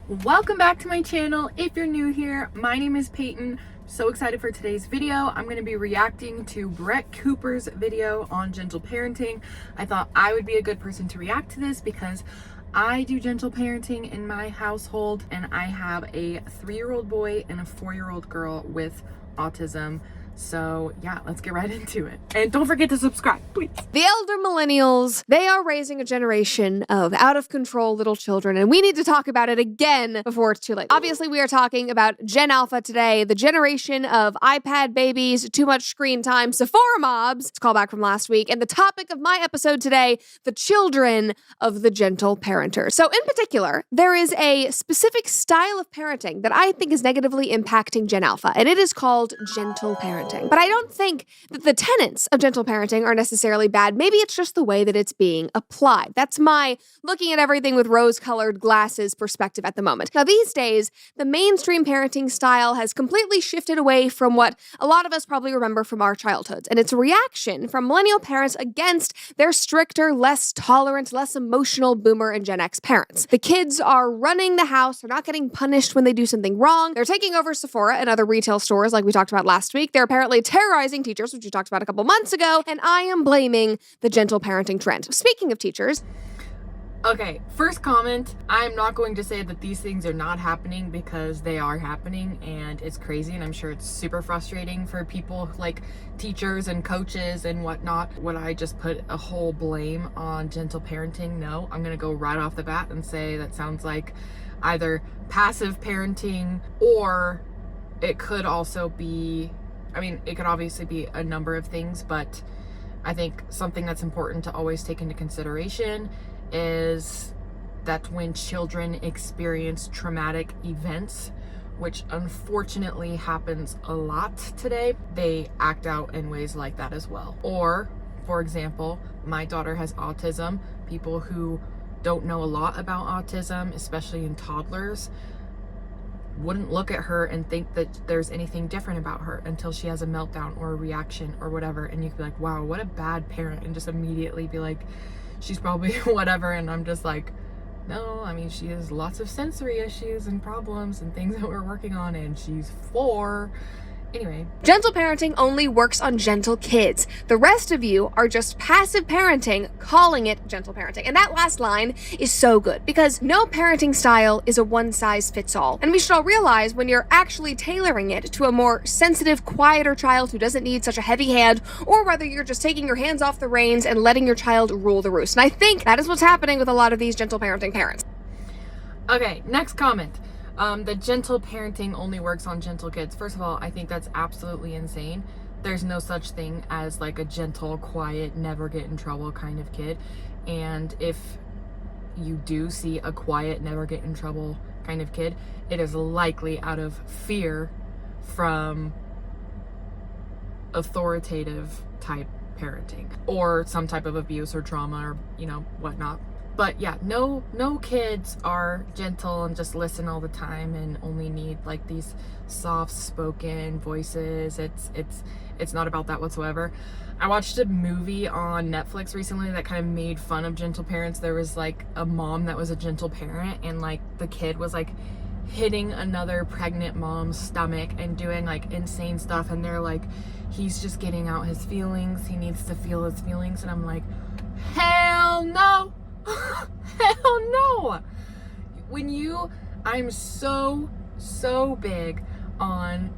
Welcome back to my channel. If you're new here, my name is Peyton. So excited for today's video. I'm going to be reacting to Brett Cooper's video on gentle parenting. I thought I would be a good person to react to this because I do gentle parenting in my household and I have a 3-year-old boy and a 4-year-old girl with autism. So yeah, let's get right into it. And don't forget to subscribe, please. The elder millennials, they are raising a generation of out-of-control little children, and we need to talk about it again before it's too late. Obviously, we are talking about Gen Alpha today, the generation of iPad babies, too much screen time, Sephora mobs, it's a callback from last week, and the topic of my episode today, the children of the gentle parenters. So in particular, there is a specific style of parenting that I think is negatively impacting Gen Alpha, and it is called gentle parenting. But I don't think that the tenets of gentle parenting are necessarily bad. Maybe it's just the way that it's being applied. That's my looking at everything with rose-colored glasses perspective at the moment. Now, these days, the mainstream parenting style has completely shifted away from what a lot of us probably remember from our childhoods, and it's a reaction from millennial parents against their stricter, less tolerant, less emotional boomer and Gen X parents. The kids are running the house. They're not getting punished when they do something wrong. They're taking over Sephora and other retail stores like we talked about last week. They're apparently terrorizing teachers, which we talked about a couple months ago, and I am blaming the gentle parenting trend. Speaking of teachers, Okay, first comment, I'm not going to say that these things are not happening because they are happening and it's crazy and I'm sure it's super frustrating for people like teachers and coaches and whatnot. Would I just put a whole blame on gentle parenting? No, I'm gonna go right off the bat and say that sounds like either passive parenting or it could also be, it could obviously be a number of things, but I think something that's important to always take into consideration is that when children experience traumatic events, which unfortunately happens a lot today, they act out in ways like that as well. Or, for example, my daughter has autism. People who don't know a lot about autism, especially in toddlers, wouldn't look at her and think that there's anything different about her until she has a meltdown or a reaction or whatever, and you could be like, wow, what a bad parent, and just immediately be like, she's probably whatever. And I'm just like, no, she has lots of sensory issues and problems and things that we're working on, and she's 4. Anyway. Gentle parenting only works on gentle kids. The rest of you are just passive parenting, calling it gentle parenting. And that last line is so good because no parenting style is a one-size-fits-all. And we should all realize when you're actually tailoring it to a more sensitive, quieter child who doesn't need such a heavy hand, or whether you're just taking your hands off the reins and letting your child rule the roost. And I think that is what's happening with a lot of these gentle parenting parents. Okay, next comment. The gentle parenting only works on gentle kids. First of all, I think that's absolutely insane. There's no such thing as like a gentle, quiet, never get in trouble kind of kid. And if you do see a quiet, never get in trouble kind of kid, it is likely out of fear from authoritative type parenting or some type of abuse or trauma or, whatnot. But yeah, no kids are gentle and just listen all the time and only need like these soft-spoken voices. It's not about that whatsoever. I watched a movie on Netflix recently that kind of made fun of gentle parents. There was like a mom that was a gentle parent, and like the kid was like hitting another pregnant mom's stomach and doing like insane stuff, and they're like, he's just getting out his feelings, he needs to feel his feelings. And I'm like, hell no. Hell no. I'm so big on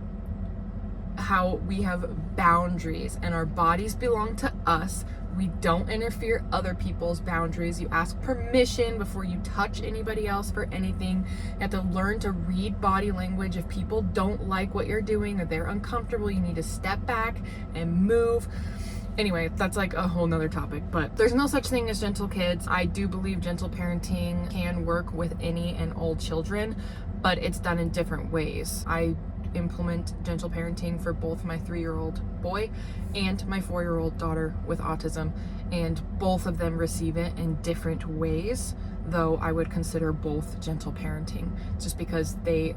how we have boundaries and our bodies belong to us. We don't interfere other people's boundaries. You ask permission before you touch anybody else for anything. You have to learn to read body language. If people don't like what you're doing or they're uncomfortable, you need to step back and move. Anyway, that's like a whole nother topic, but there's no such thing as gentle kids. I do believe gentle parenting can work with any and all children, but it's done in different ways. I implement gentle parenting for both my 3-year-old boy and my 4-year-old daughter with autism, and both of them receive it in different ways, though I would consider both gentle parenting just because they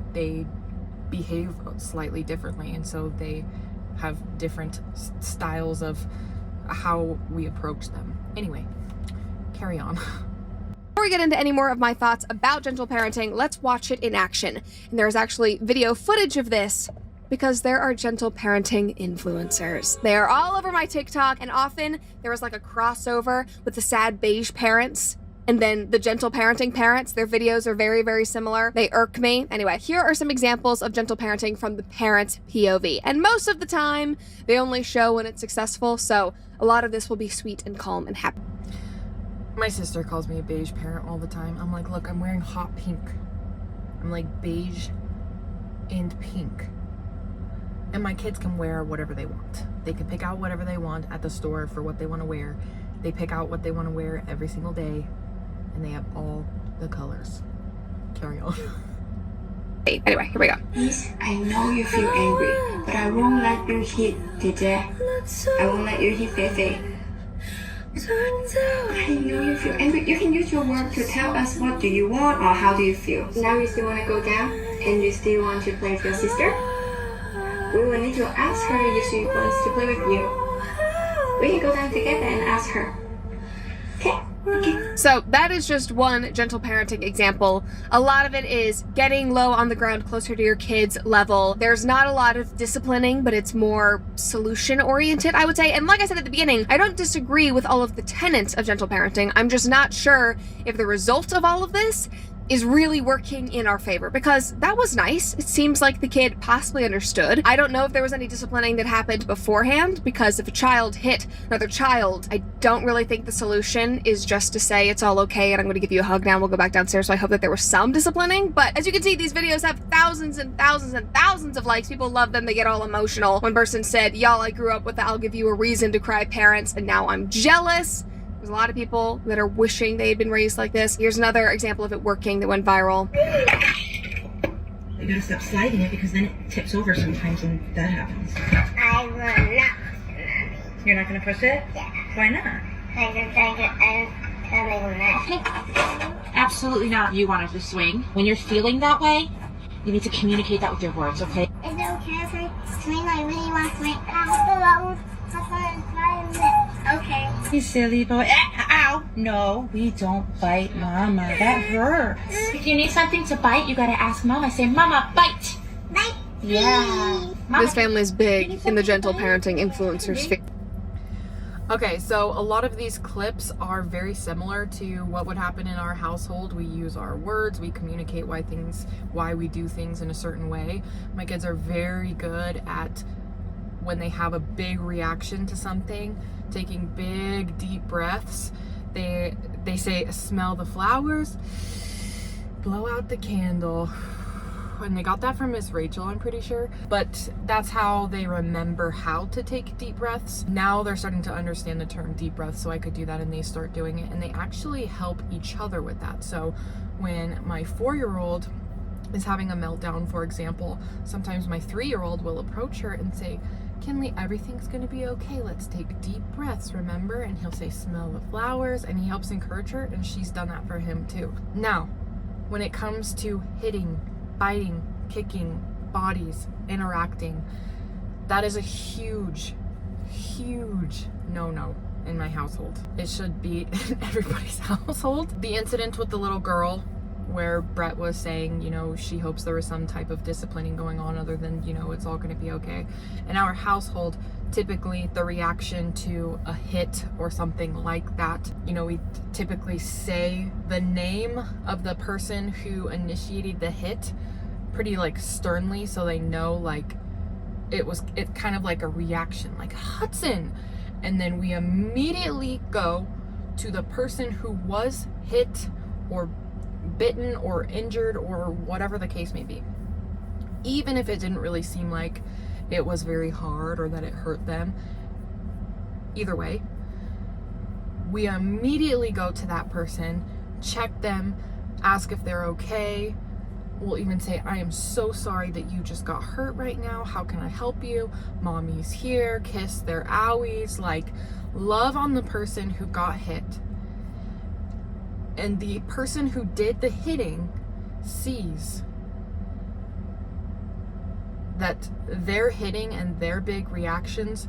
behave slightly differently, and so they have different styles of how we approach them. Anyway, carry on. we get into any more of my thoughts about gentle parenting, let's watch it in action. And there's actually video footage of this because there are gentle parenting influencers. They are all over my TikTok, and often there is like a crossover with the sad beige parents and then the gentle parenting parents. Their videos are very, very similar. They irk me. Anyway, here are some examples of gentle parenting from the parent's POV. And most of the time, they only show when it's successful, so a lot of this will be sweet and calm and happy. My sister calls me a beige parent all the time. I'm like, look, I'm wearing hot pink. I'm like beige and pink. And my kids can wear whatever they want. They can pick out whatever they want at the store for what they want to wear. They pick out what they want to wear every single day. And they have all the colors. Carry on. Anyway, here we go. Yes, I know you feel angry, but I won't let you hit Jeje. I won't let you hit Feifei. I know you feel angry. You can use your word to tell us what do you want or how do you feel. Now you still want to go down and you still want to play with your sister? We will need to ask her if she wants to play with you. We can go down together and ask her. Okay? Okay. So that is just one gentle parenting example. A lot of it is getting low on the ground, closer to your kids' level. There's not a lot of disciplining, but it's more solution oriented, I would say. And like I said at the beginning, I don't disagree with all of the tenets of gentle parenting. I'm just not sure if the result of all of this is really working in our favor, because that was nice. It seems like the kid possibly understood. I don't know if there was any disciplining that happened beforehand, because if a child hit another child, I don't really think the solution is just to say it's all okay and I'm going to give you a hug now and we'll go back downstairs. So I hope that there was some disciplining. But as you can see, these videos have thousands and thousands and thousands of likes. People love them. They get all emotional. One person said, y'all, I grew up with the I'll give you a reason to cry parents and now I'm jealous. There's a lot of people that are wishing they had been raised like this. Here's another example of it working that went viral. You gotta stop sliding it because then it tips over sometimes and that happens. I will not, Mommy. You're not gonna push it? Yeah. Why not? I'm coming Absolutely not. You want it to swing. When you're feeling that way, you need to communicate that with your words, okay? Is it okay if I swing? I really want to swing. Ow. Okay. You silly boy. Ow! No, we don't bite Mama. That hurts. If you need something to bite, you gotta ask Mama. Say, Mama, bite! Bite. Yeah. Mama, This family is big in the gentle parenting influencer sphere. Okay, so a lot of these clips are very similar to what would happen in our household. We use our words, we communicate why we do things in a certain way. My kids are very good at, when they have a big reaction to something, taking big deep breaths. They say, smell the flowers, blow out the candle. And they got that from Miss Rachel, I'm pretty sure. But that's how they remember how to take deep breaths. Now they're starting to understand the term deep breath, so I could do that and they start doing it. And they actually help each other with that. So when my 4-year-old is having a meltdown, for example, sometimes my 3-year-old will approach her and say, Kinley, everything's gonna be okay. Let's take deep breaths, remember? And he'll say, smell the flowers, and he helps encourage her, and she's done that for him too. Now, when it comes to hitting, biting, kicking, bodies, interacting, that is a huge, huge no-no in my household. It should be in everybody's household. The incident with the little girl, where Brett was saying, you know, she hopes there was some type of disciplining going on other than, you know, it's all going to be okay. In our household, typically the reaction to a hit or something like that, you know, we typically say the name of the person who initiated the hit pretty like sternly, so they know like it's kind of like a reaction, like Hudson. And then we immediately go to the person who was hit or bitten or injured or whatever the case may be, even if it didn't really seem like it was very hard or that it hurt them. Either way, we immediately go to that person, check them, ask if they're okay. We'll even say, I am so sorry that you just got hurt right now. How can I help you? Mommy's here. Kiss their owies. Like, love on the person who got hit. And the person who did the hitting sees that their hitting and their big reactions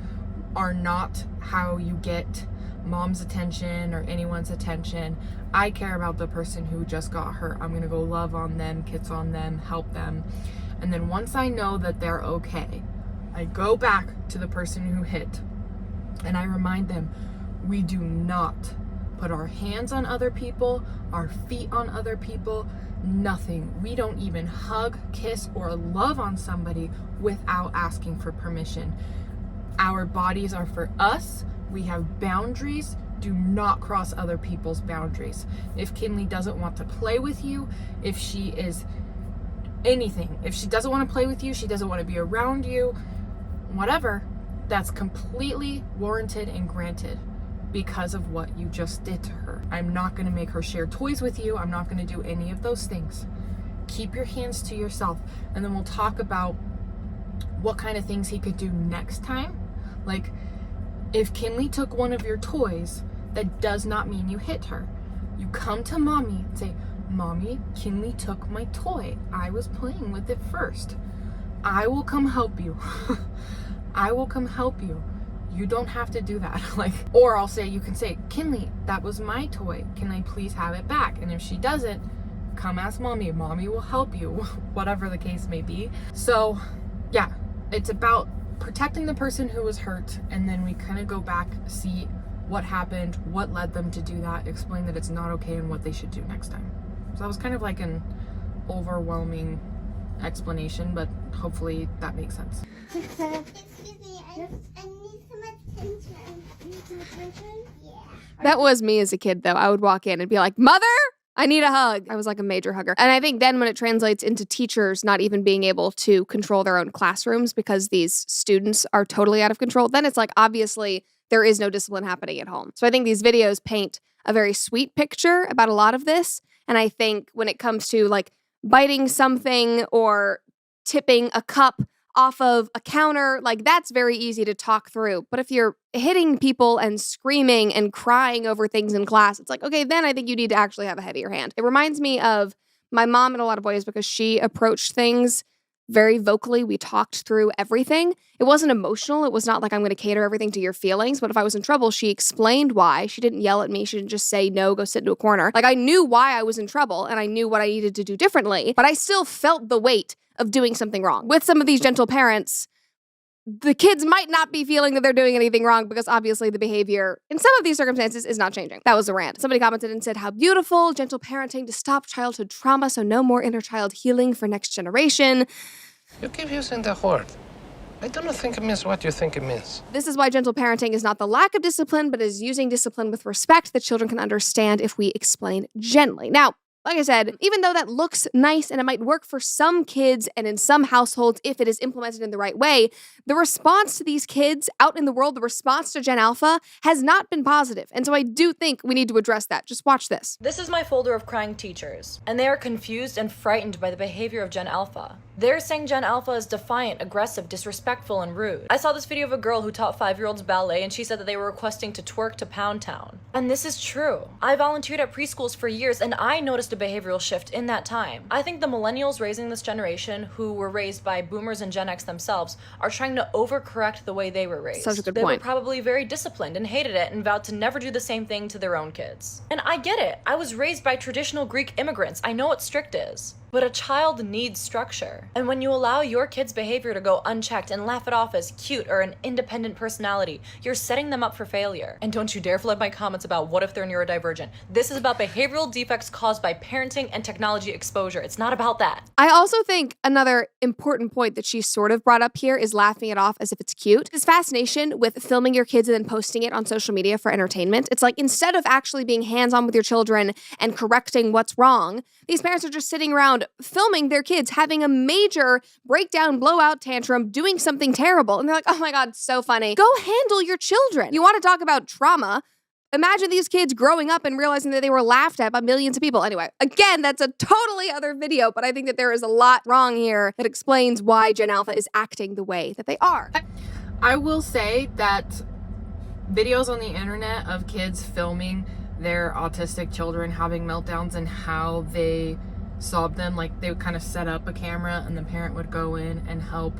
are not how you get mom's attention or anyone's attention. I care about the person who just got hurt. I'm gonna go love on them, kiss on them, help them. And then once I know that they're okay, I go back to the person who hit and I remind them, we do not put our hands on other people, our feet on other people, nothing. We don't even hug, kiss, or love on somebody without asking for permission. Our bodies are for us. We have boundaries. Do not cross other people's boundaries. If Kinley doesn't want to play with you, if she is anything, if she doesn't want to play with you, she doesn't want to be around you, whatever, that's completely warranted and granted because of what you just did to her. I'm not going to make her share toys with you. I'm not going to do any of those things. Keep your hands to yourself, and then we'll talk about what kind of things he could do next time. Like, if Kinley took one of your toys, that does not mean you hit her. You come to mommy and say, Mommy, Kinley took my toy. I was playing with it first. I will come help you. I will come help you. You don't have to do that. Or I'll say, you can say, Kinley, that was my toy. Can I please have it back? And if she doesn't, come ask mommy. Mommy will help you, whatever the case may be. So yeah, it's about protecting the person who was hurt, and then we kind of go back, see what happened, what led them to do that, explain that it's not okay and what they should do next time. So that was kind of like an overwhelming explanation, but hopefully that makes sense. Excuse me, I need some attention. You need some attention? Yeah. That was me as a kid, though. I would walk in and be like, Mother, I need a hug. I was like a major hugger. And I think then when it translates into teachers not even being able to control their own classrooms because these students are totally out of control, then it's like, obviously, there is no discipline happening at home. So I think these videos paint a very sweet picture about a lot of this. And I think when it comes to like biting something or tipping a cup off of a counter, like that's very easy to talk through. But if you're hitting people and screaming and crying over things in class, it's like, okay, then I think you need to actually have a heavier hand. It reminds me of my mom in a lot of ways because she approached things very vocally. We talked through everything. It wasn't emotional. It was not like I'm going to cater everything to your feelings. But if I was in trouble, she explained why. She didn't yell at me. She didn't just say, no, go sit into a corner. Like I knew why I was in trouble and I knew what I needed to do differently, but I still felt the weight of doing something wrong. With some of these gentle parents, the kids might not be feeling that they're doing anything wrong because obviously the behavior in some of these circumstances is not changing. That was a rant. Somebody commented and said, how beautiful, gentle parenting to stop childhood trauma so no more inner child healing for next generation. You keep using the word. I don't think it means what you think it means. This is why gentle parenting is not the lack of discipline, but is using discipline with respect that children can understand if we explain gently. Now, like I said, even though that looks nice and it might work for some kids and in some households if it is implemented in the right way, the response to these kids out in the world, the response to Gen Alpha has not been positive. And so I do think we need to address that. Just watch this. This is my folder of crying teachers, and they are confused and frightened by the behavior of Gen Alpha. They're saying Gen Alpha is defiant, aggressive, disrespectful, and rude. I saw this video of a girl who taught 5-year-olds ballet, and she said that they were requesting to twerk to Pound Town. And this is true. I volunteered at preschools for years, and I noticed a behavioral shift in that time. I think the millennials raising this generation, who were raised by boomers and Gen X themselves, are trying to overcorrect the way they were raised. Such a good They point. were probably very disciplined and hated it and vowed to never do the same thing to their own kids. And I get it. I was raised by traditional Greek immigrants. I know what strict is. But a child needs structure. And when you allow your kid's behavior to go unchecked and laugh it off as cute or an independent personality, you're setting them up for failure. And don't you dare flood my comments about what if they're neurodivergent. This is about behavioral defects caused by parenting and technology exposure. It's not about that. I also think another important point that she sort of brought up here is laughing it off as if it's cute. This fascination with filming your kids and then posting it on social media for entertainment. It's like instead of actually being hands-on with your children and correcting what's wrong, these parents are just sitting around filming their kids having a major breakdown, blowout tantrum, doing something terrible. And they're like, oh my God, so funny. Go handle your children. You want to talk about trauma? Imagine these kids growing up and realizing that they were laughed at by millions of people. Anyway, again, that's a totally other video, but I think that there is a lot wrong here that explains why Gen Alpha is acting the way that they are. I will say that videos on the internet of kids filming their autistic children having meltdowns and how they solve them, like they would kind of set up a camera and the parent would go in and help,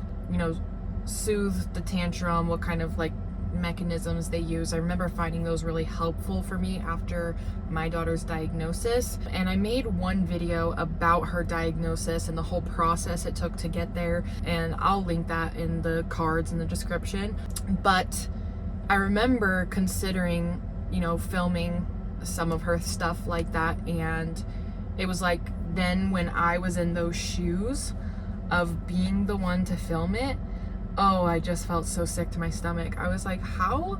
soothe the tantrum, what kind of like mechanisms they use. I remember finding those really helpful for me after my daughter's diagnosis. And I made one video about her diagnosis and the whole process it took to get there. And I'll link that in the cards in the description. But I remember considering, you know, filming some of her stuff like that. And it was like, then when I was in those shoes of being the one to film it, oh, I just felt so sick to my stomach. I was like, how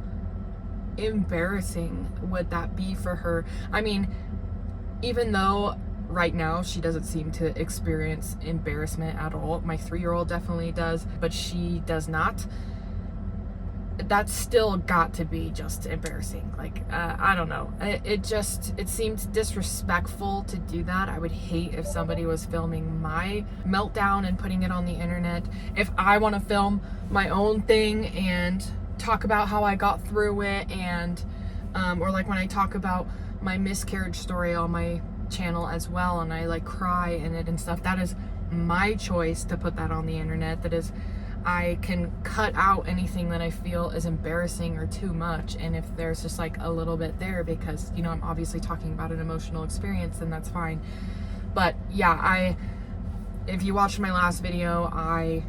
embarrassing would that be for her? I mean, even though right now she doesn't seem to experience embarrassment at all. My 3-year-old definitely does, but she does not. That's still got to be just embarrassing. Like, I don't know. It seemed disrespectful to do that. I would hate if somebody was filming my meltdown and putting it on the internet. If I want to film my own thing and talk about how I got through it, and or like when I talk about my miscarriage story on my channel as well, and I like cry in it and stuff, that is my choice to put that on the internet. That is, I can cut out anything that I feel is embarrassing or too much, and if there's just like a little bit there because, you know, I'm obviously talking about an emotional experience, then that's fine. But yeah, if you watched my last video, I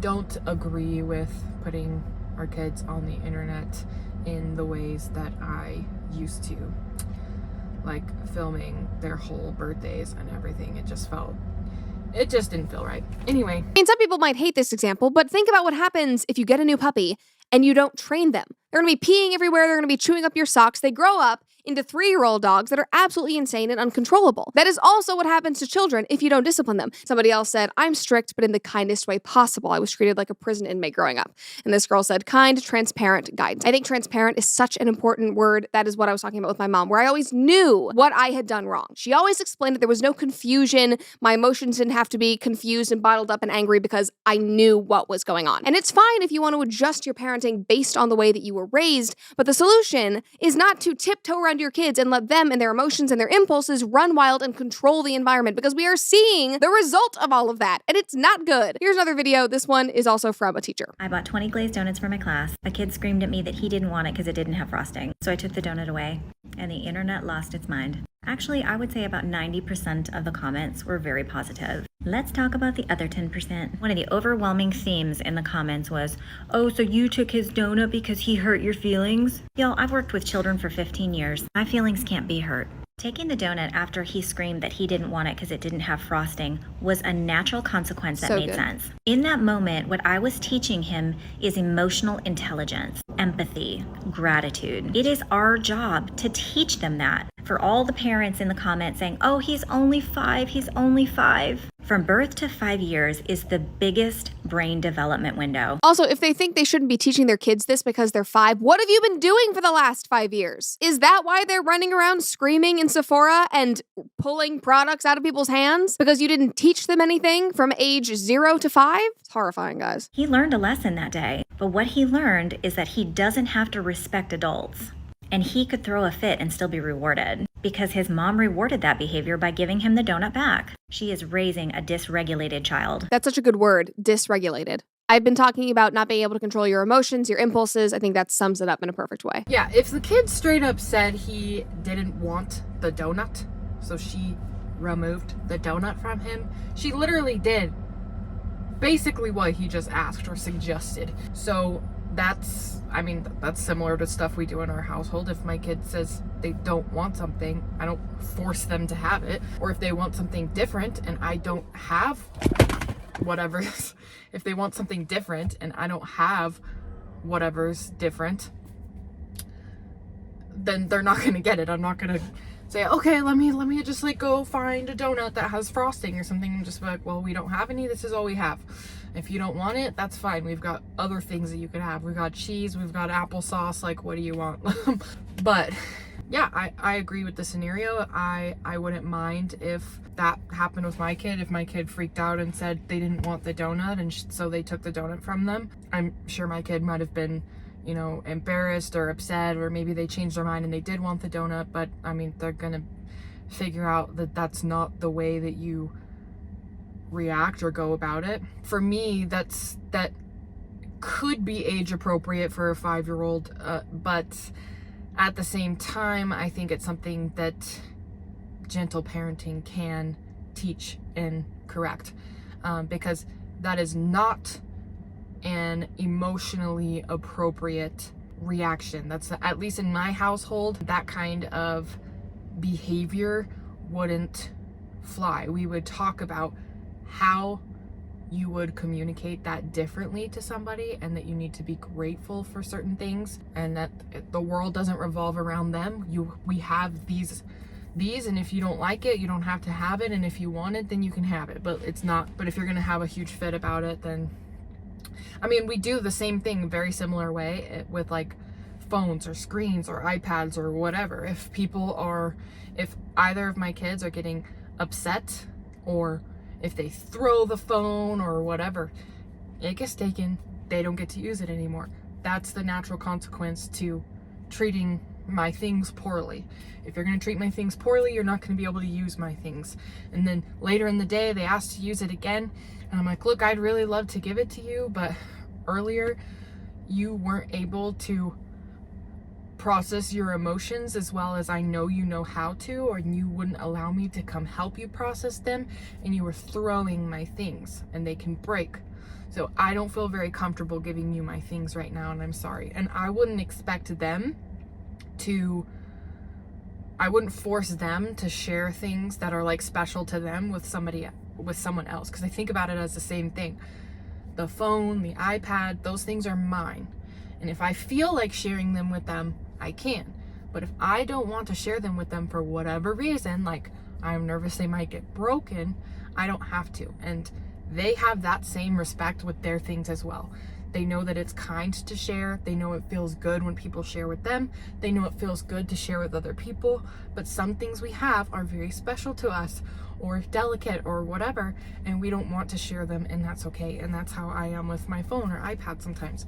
don't agree with putting our kids on the internet in the ways that I used to, like filming their whole birthdays and everything. It just didn't feel right. Anyway. I mean, some people might hate this example, but think about what happens if you get a new puppy and you don't train them. They're gonna be peeing everywhere, they're gonna be chewing up your socks. They grow up into 3-year-old dogs that are absolutely insane and uncontrollable. That is also what happens to children if you don't discipline them. Somebody else said, I'm strict, but in the kindest way possible. I was treated like a prison inmate growing up. And this girl said, kind, transparent guidance. I think transparent is such an important word. That is what I was talking about with my mom, where I always knew what I had done wrong. She always explained that there was no confusion. My emotions didn't have to be confused and bottled up and angry because I knew what was going on. And it's fine if you want to adjust your parenting based on the way that you were raised, but the solution is not to tiptoe around your kids and let them and their emotions and their impulses run wild and control the environment, because we are seeing the result of all of that, and it's not good. Here's another video. This one is also from a teacher. I bought 20 glazed donuts for my class. A kid screamed at me that he didn't want it because it didn't have frosting. So I took the donut away, and the internet lost its mind. Actually, I would say about 90% of the comments were very positive. Let's talk about the other 10%. One of the overwhelming themes in the comments was, oh, so you took his donut because he hurt your feelings? Y'all, I've worked with children for 15 years. My feelings can't be hurt. Taking the donut after he screamed that he didn't want it because it didn't have frosting was a natural consequence that made sense. In that moment, what I was teaching him is emotional intelligence, empathy, gratitude. It is our job to teach them that. For all the parents in the comments saying, oh, he's only 5, he's only 5. From birth to 5 years is the biggest brain development window. Also, if they think they shouldn't be teaching their kids this because they're 5, what have you been doing for the last 5 years? Is that why they're running around screaming in Sephora and pulling products out of people's hands? Because you didn't teach them anything from age 0 to 5? It's horrifying, guys. He learned a lesson that day, but what he learned is that he doesn't have to respect adults. And he could throw a fit and still be rewarded, because his mom rewarded that behavior by giving him the donut back. She is raising a dysregulated child. That's such a good word, dysregulated. I've been talking about not being able to control your emotions, your impulses. I think that sums it up in a perfect way. Yeah, if the kid straight up said he didn't want the donut, so she removed the donut from him, she literally did basically what he just asked or suggested. So that's similar to stuff we do in our household. If my kid says they don't want something, I don't force them to have it. Or if they want something different and I don't have whatever's, if they want something different and I don't have whatever's different, then they're not gonna get it. I'm not gonna say, okay, let me just like go find a donut that has frosting or something. I'm just like, well, we don't have any, this is all we have. If you don't want it, that's fine. We've got other things that you could have. We've got cheese, we've got applesauce, like what do you want? But yeah, I agree with the scenario. I wouldn't mind if that happened with my kid, if my kid freaked out and said they didn't want the donut and so they took the donut from them. I'm sure my kid might have been, you know, embarrassed or upset, or maybe they changed their mind and they did want the donut, but I mean, they're gonna figure out that that's not the way that you react or go about it. For me, that could be age appropriate for a 5-year-old, but at the same time, I think it's something that gentle parenting can teach and correct, because that is not an emotionally appropriate reaction. That's, at least in my household, that kind of behavior wouldn't fly. We would talk about how you would communicate that differently to somebody, and that you need to be grateful for certain things, and that the world doesn't revolve around them. We have these, and if you don't like it, you don't have to have it, and if you want it, then you can have it, but if you're gonna have a huge fit about it, then, I mean, we do the same thing, very similar way with like phones or screens or iPads or whatever. If either of my kids are getting upset, or if they throw the phone or whatever, it gets taken. They don't get to use it anymore. That's the natural consequence to treating my things poorly. If you're going to treat my things poorly, you're not going to be able to use my things. And then later in the day, they ask to use it again. And I'm like, look, I'd really love to give it to you, but earlier you weren't able to process your emotions as well as I know you know how to, or you wouldn't allow me to come help you process them, and you were throwing my things and they can break. So I don't feel very comfortable giving you my things right now, and I'm sorry. And I wouldn't force them to share things that are like special to them with someone else, because I think about it as the same thing. The phone, the iPad, those things are mine. And if I feel like sharing them with them, I can. But if I don't want to share them with them for whatever reason, like I'm nervous they might get broken, I don't have to. And they have that same respect with their things as well. They know that it's kind to share. They know it feels good when people share with them. They know it feels good to share with other people. But some things we have are very special to us, or delicate, or whatever, and we don't want to share them, and that's okay. And that's how I am with my phone or iPad sometimes.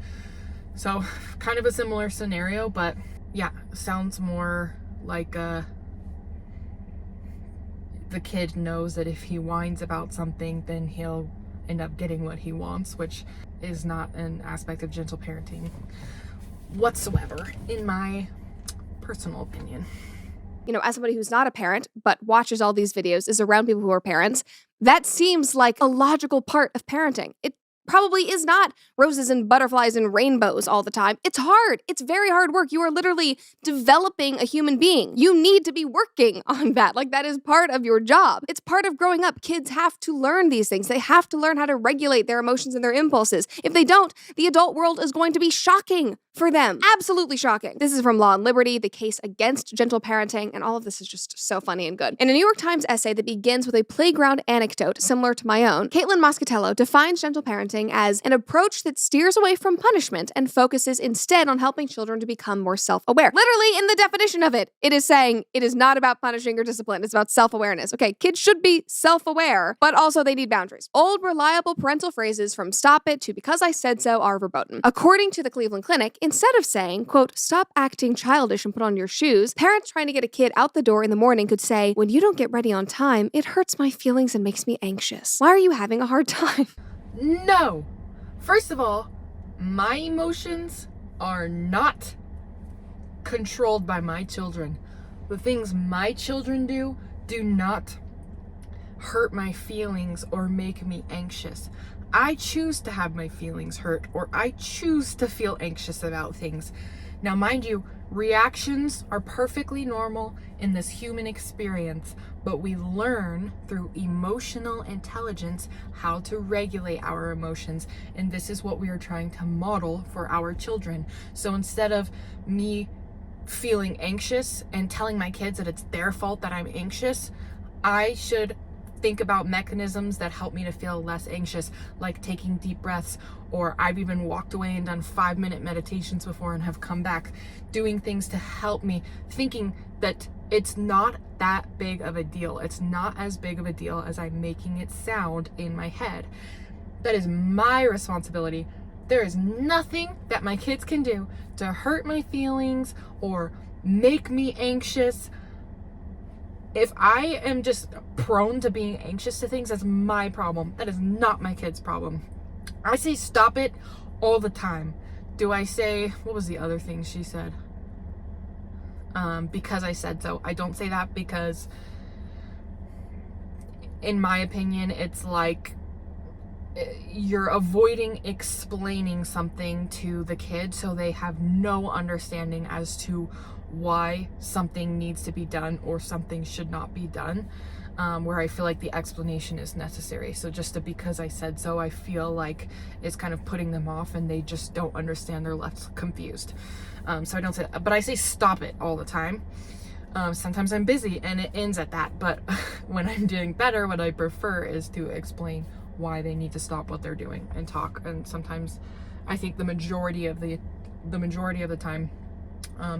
So kind of a similar scenario, but yeah, sounds more like the kid knows that if he whines about something, then he'll end up getting what he wants, which is not an aspect of gentle parenting whatsoever, in my personal opinion. You know, as somebody who's not a parent, but watches all these videos, is around people who are parents, that seems like a logical part of parenting. It probably is not roses and butterflies and rainbows all the time. It's hard. It's very hard work. You are literally developing a human being. You need to be working on that. Like, that is part of your job. It's part of growing up. Kids have to learn these things. They have to learn how to regulate their emotions and their impulses. If they don't, the adult world is going to be shocking for them. Absolutely shocking. This is from Law and Liberty, the case against gentle parenting, and all of this is just so funny and good. In a New York Times essay that begins with a playground anecdote similar to my own, Caitlin Moscatello defines gentle parenting as an approach that steers away from punishment and focuses instead on helping children to become more self-aware. Literally, in the definition of it, it is saying it is not about punishing or discipline. It's about self-awareness. Okay, kids should be self-aware, but also they need boundaries. Old, reliable parental phrases from stop it to because I said so are verboten. According to the Cleveland Clinic, instead of saying, quote, stop acting childish and put on your shoes, parents trying to get a kid out the door in the morning could say, when you don't get ready on time, it hurts my feelings and makes me anxious. Why are you having a hard time? No. First of all, my emotions are not controlled by my children. The things my children do not hurt my feelings or make me anxious. I choose to have my feelings hurt, or I choose to feel anxious about things. Now, mind you, reactions are perfectly normal in this human experience, but we learn through emotional intelligence how to regulate our emotions, and this is what we are trying to model for our children. So instead of me feeling anxious and telling my kids that it's their fault that I'm anxious, I should think about mechanisms that help me to feel less anxious, like taking deep breaths, or I've even walked away and done 5-minute meditations before and have come back, doing things to help me, thinking that it's not that big of a deal. It's not as big of a deal as I'm making it sound in my head. That is my responsibility. There is nothing that my kids can do to hurt my feelings or make me anxious. If I am just prone to being anxious to things, that's my problem. That is not my kid's problem. I say stop it all the time. Do I say, what was the other thing she said? Because I said so. I don't say that because, in my opinion, it's like you're avoiding explaining something to the kid, so they have no understanding as to why something needs to be done or something should not be done, where I feel like the explanation is necessary. So just because I said so, I feel like it's kind of putting them off and they just don't understand, they're left confused. So I don't say that, but I say stop it all the time. Sometimes I'm busy and it ends at that, but when I'm doing better, what I prefer is to explain why they need to stop what they're doing and talk. And sometimes I think the majority of the time,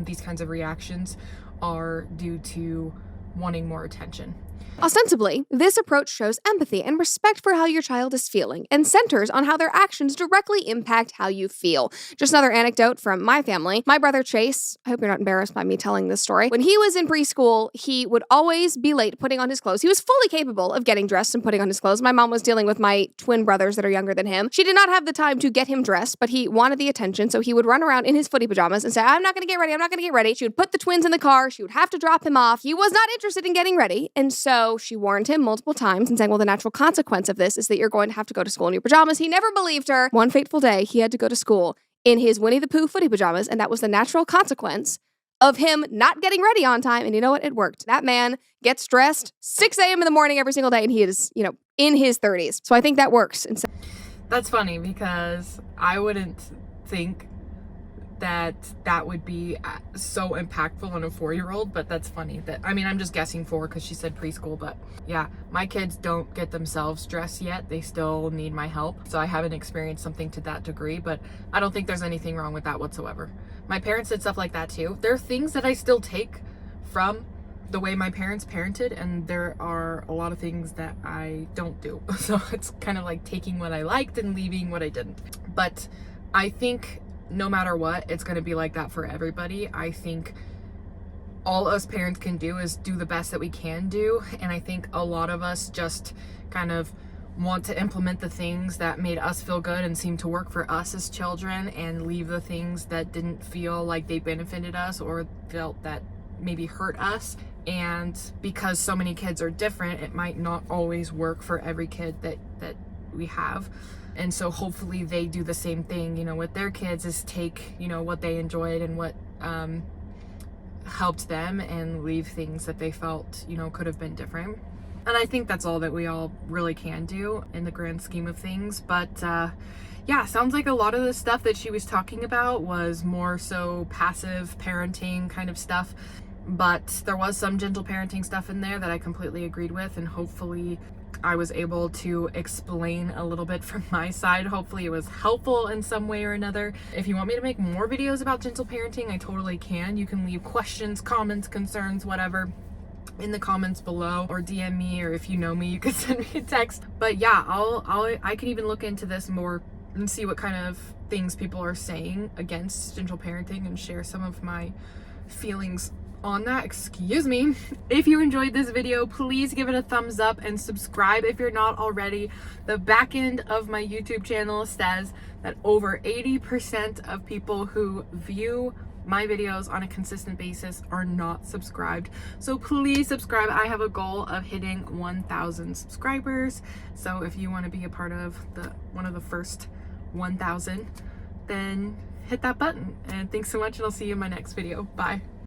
these kinds of reactions are due to wanting more attention. Ostensibly, this approach shows empathy and respect for how your child is feeling and centers on how their actions directly impact how you feel. Just another anecdote from my family. My brother Chase, I hope you're not embarrassed by me telling this story. When he was in preschool, he would always be late putting on his clothes. He was fully capable of getting dressed and putting on his clothes. My mom was dealing with my twin brothers that are younger than him. She did not have the time to get him dressed, but he wanted the attention, so he would run around in his footy pajamas and say, I'm not gonna get ready, I'm not gonna get ready. She would put the twins in the car, she would have to drop him off. He was not interested in getting ready, and so she warned him multiple times and saying, well, the natural consequence of this is that you're going to have to go to school in your pajamas. He never believed her. One fateful day, he had to go to school in his Winnie the Pooh footy pajamas, and that was the natural consequence of him not getting ready on time. And you know what? It worked. That man gets dressed 6 a.m. in the morning every single day, and he is, in his 30s. So I think that works. And so that's funny because I wouldn't think that would be so impactful on a 4-year-old, but that's funny. I'm just guessing 4 because she said preschool, but yeah, my kids don't get themselves dressed yet. They still need my help, so I haven't experienced something to that degree, but I don't think there's anything wrong with that whatsoever. My parents did stuff like that too. There are things that I still take from the way my parents parented, and there are a lot of things that I don't do. So it's kind of like taking what I liked and leaving what I didn't. But I think no matter what, it's going to be like that for everybody. I think all us parents can do is do the best that we can do. And I think a lot of us just kind of want to implement the things that made us feel good and seem to work for us as children, and leave the things that didn't feel like they benefited us or felt that maybe hurt us. And because so many kids are different, it might not always work for every kid that we have. And so hopefully they do the same thing, with their kids, is take, what they enjoyed and what helped them, and leave things that they felt, could have been different. And I think that's all that we all really can do in the grand scheme of things. But yeah, sounds like a lot of the stuff that she was talking about was more so passive parenting kind of stuff. But there was some gentle parenting stuff in there that I completely agreed with, and hopefully I was able to explain a little bit from my side. Hopefully it was helpful in some way or another. If you want me to make more videos about gentle parenting, I totally can. You can leave questions, comments, concerns, whatever, in the comments below, or DM me, or if you know me, you can send me a text. But yeah, I can even look into this more and see what kind of things people are saying against gentle parenting, and share some of my feelings on that. Excuse me. If you enjoyed this video, please give it a thumbs up and subscribe if you're not already. The back end of my YouTube channel says that over 80% of people who view my videos on a consistent basis are not subscribed. So please subscribe. I have a goal of hitting 1,000 subscribers. So if you want to be a part of one of the first 1,000, then hit that button. And thanks so much, and I'll see you in my next video. Bye.